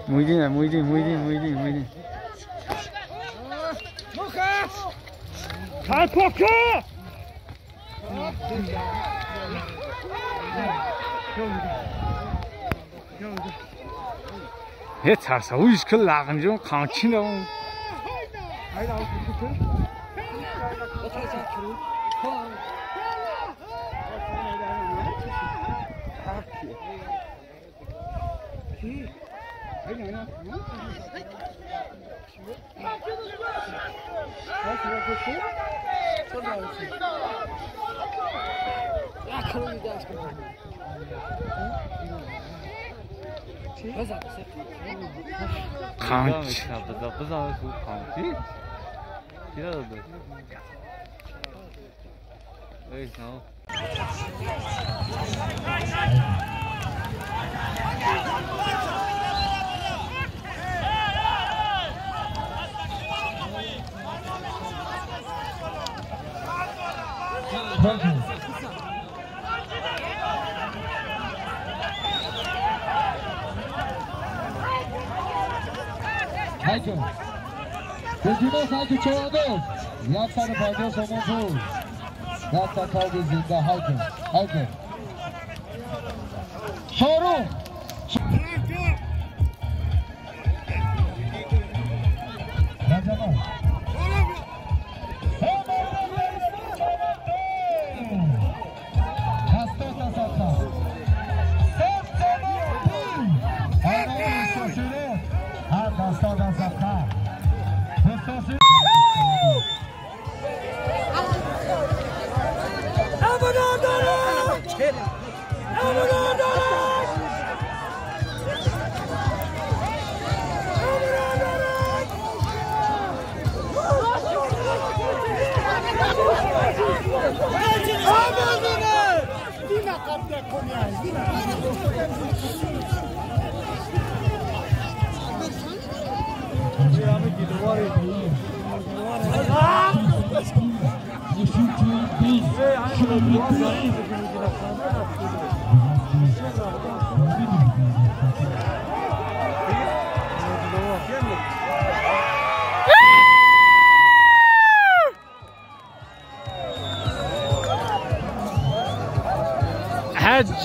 Muhyiddin. Kalpaka! Hết thả xấu cứ lạc trong kháng chiến đâu. Kanç. Haydi. Dediğimiz haydi çoğaldı. Yaptanı fayda sonucu. Yaptan kaldı zinde haydi. Soru.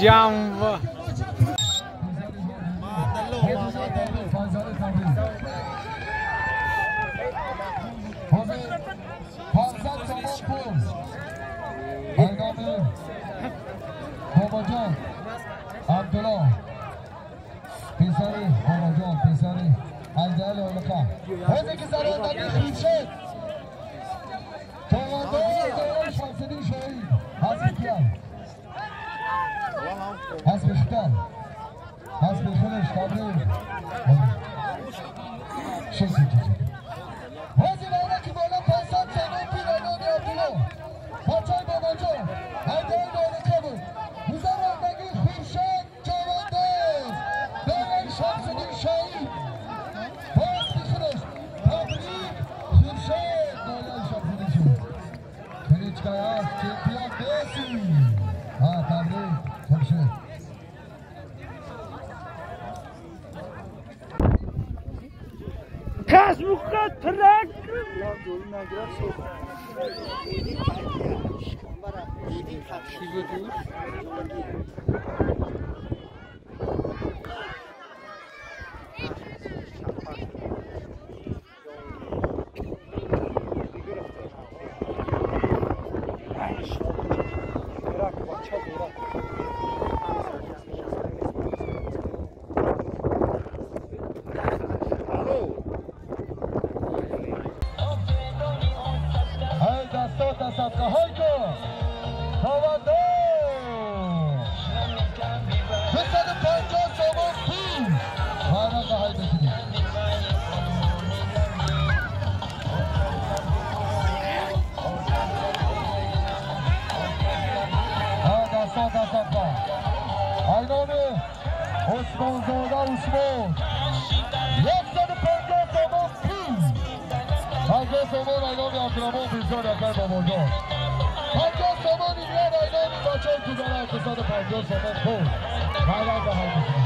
Jamva. Babacan, Abdullah, Pisari, Babacan, Pisari, Aydel Olaka. 12 saniye Hüseyin. Tavanda doğru şansını şahit. Hasbikler. Hasbikler. Hasbikler ştabı. Şesi çocuk. Hazirana ki böyle pasat senin bir adam yapıyor. Paçay Babacan, Aydel Olaka bu. Huzarandaki Hürşat Cavandez. Böyle şansını şahit. Hasbikler. Tabrik Hürşat böyle şansını şahit. Kılıçkaya Çempiyon Besi. Ha tabrik. Çok şey. Kasmukka trak!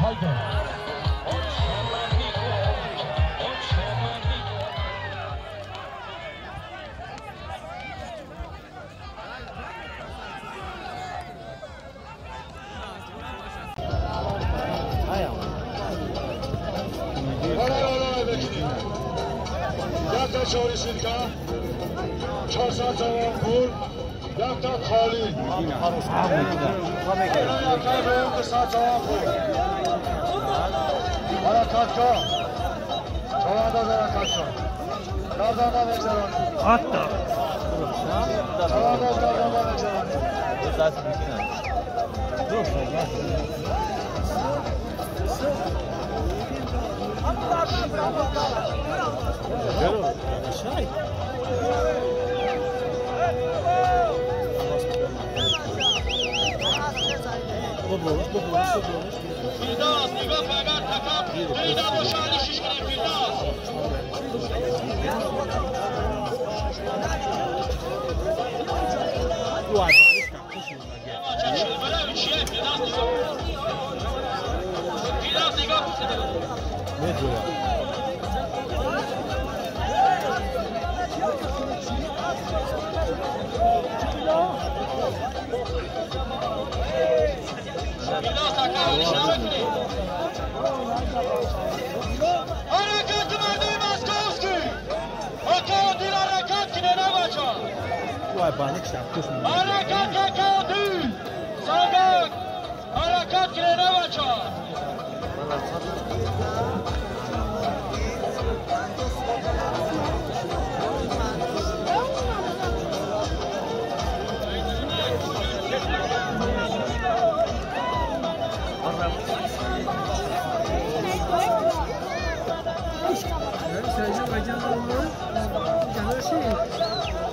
Haydi. Tiger. یک چهاری سیرکا 400 جوان پول یک تا خالی یک 100 جوان پول حرکت کا چوانداز حرکت کا گردانه بگذارانی چوانداز گردانه بگذارانی فیرداز نگاه فقط تکام پیدا و شانی شیش کنه فیرداز فیرداز نگاه حرکت مردم مسکوسکی اکادیل حرکت کنه نباچا حرکت اکادیل ساگک حرکت کنه نباچا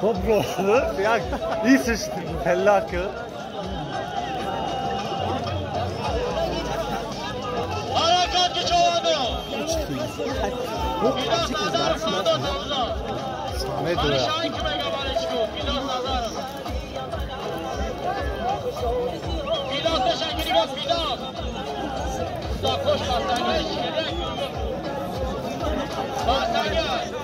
Po prostu, jak jesteś pelakiem. حرکت که چواندو فیرداز نظر فاندو تاوزا من شایی که بگه بالش کو فیرداز نظر فیرداز بشنگیری گفت فیرداز دا کش بستنگه شیره بستنگه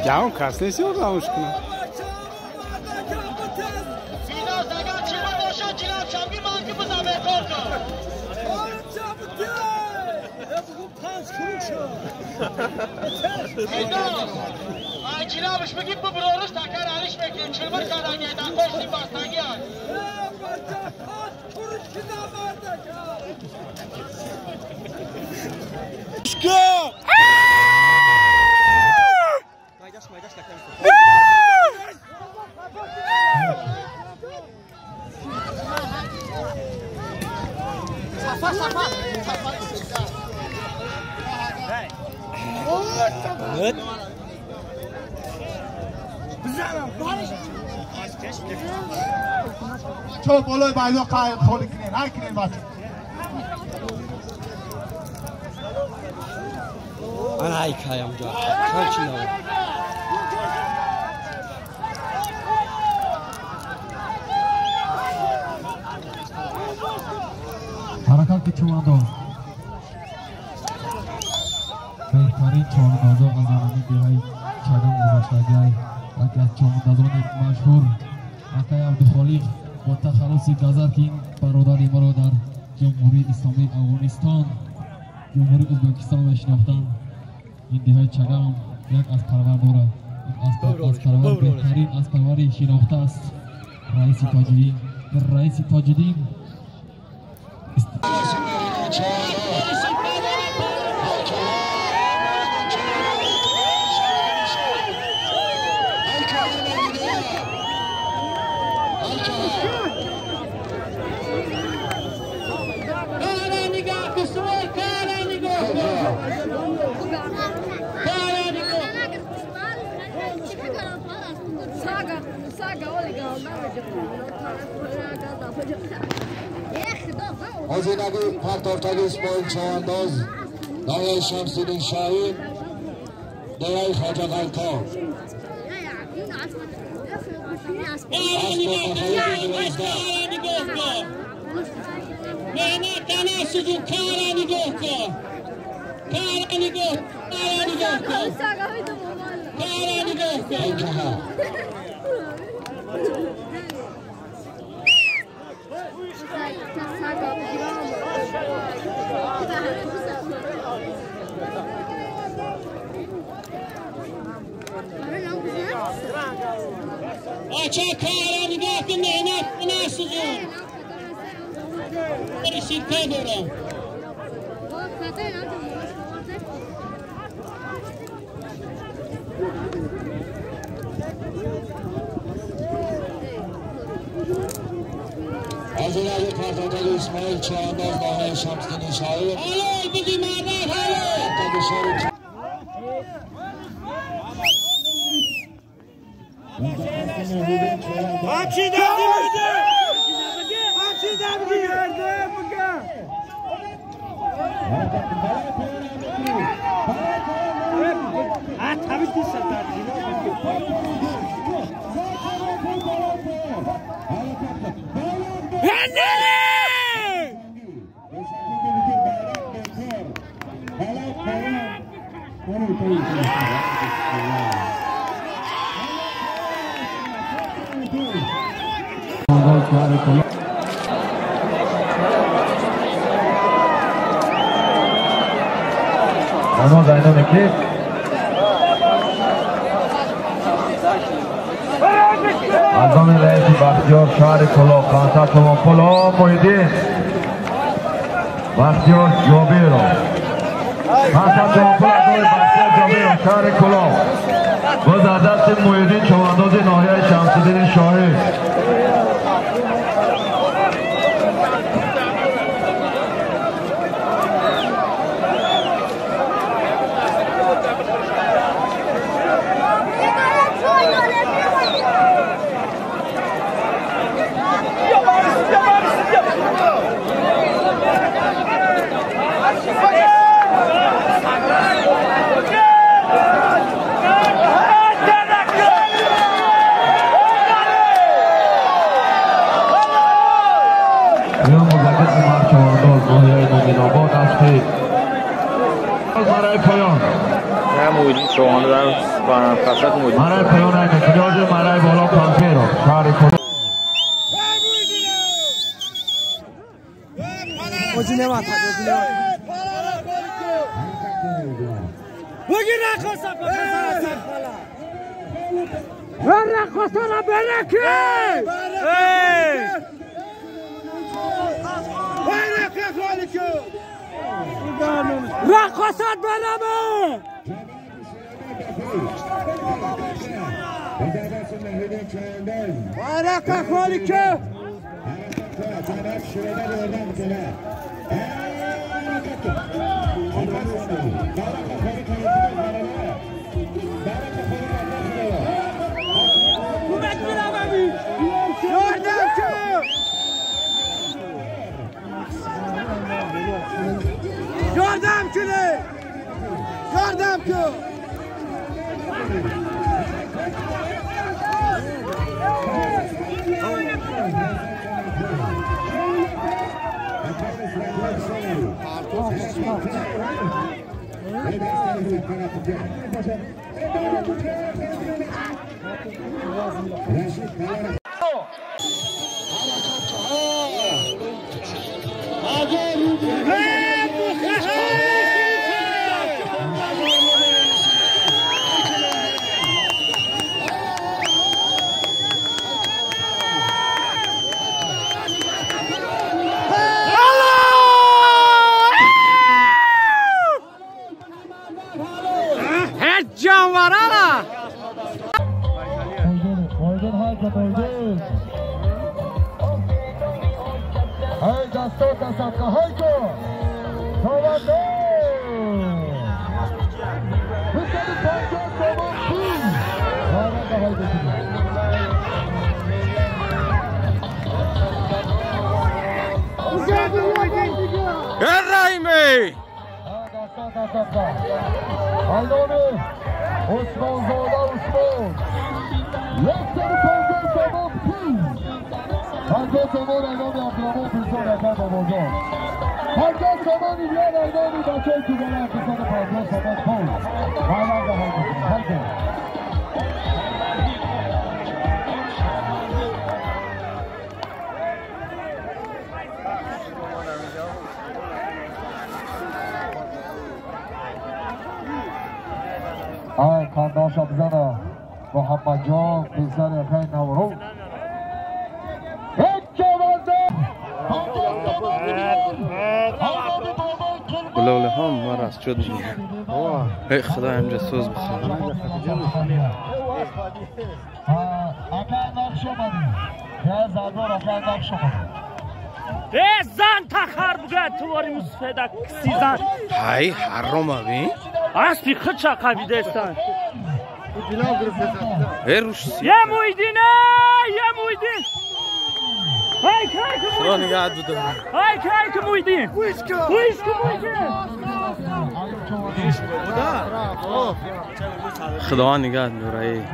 جوان کس نیستی رو راموش کنم فیرداز اگر چی باشه جناب شمگی من که بزن بکار کن فیرداز ay جنابش بگید ببروش تکر علیش بکنیم چربر کردن یه دن کشتیم بستنگی هست چون بالای بایدا قایم خالی کنین هر کنین بچه من های کایم جا هرچی نام حرکت که چوانداز بهترین چواندازا و زمانی دیهای چگم گذاشتگی یکی از چواندازان مشهور آقای عبدالخالق با تخلصی گذر که این برادری ما را در جمهوری اسلامی افغانستان جمهوری ازبکستان میشناختند این دیهای چگم یک از پروردار این از بهترین از پروری شناخته است رئیس تاجدین Hazinavi partortagi ismoil chavandoz Davay Shamsuddin Shahin Davay Xoja G'alko تناسجون کارا نگاه کن کارا نگاه کن کارا نگاه کن آچه کارا نگاه کن نعمت تناسجون برسید پا دارم از جناب پرتقال اسماعیل چوانداز ناحیه شمس‌دین شاهین حالا بگی مردم حالا همچی دردی بگه همچی دردی بگه tabii ki Ama dynamically Azami Reisi Baxtiyor Shahri Kolo Qansa To'mon Polo Muhiddin Baxtiyor Jobirov Qansa To'mon Polo Baxtiyor Jobirov Shahri Kolo Biz az dast Muhiddin chavandozi nohiyai Shamsiddin Shohid Maray Payon ayne Kiloji Maray Bolo Pampero Shahri Kolo Ojine mata ojine Bugün rakosa Ver rakosa la bereke Bereke khaliku Rakosat berame Baraka Khaliku Yardımcı آی کانداش بزنه محمد جان پسر خیلی نورو بلوله هم ما راست شد ای خدا همجا سوز بخیر زن تخر بگه تواری مصفیده کسی زن های حرام آبی اسبی خود چه قویده استن ای روش سی یه مویدینه یه مویدین های که خدا نگه بوده های که مویدین ویسکو مویدین خدا نگه نورایی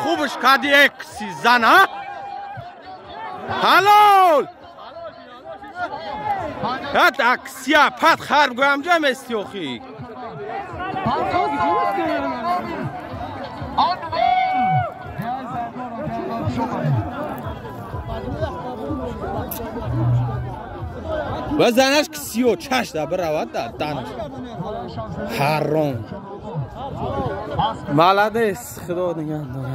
خوبش کردی کسی زن ها حلال هات اکسیا پت خرب گویم جا مستیوخی و زنش کسیو چش دا برود دا دانش حرام مالادیس خدا نگه داره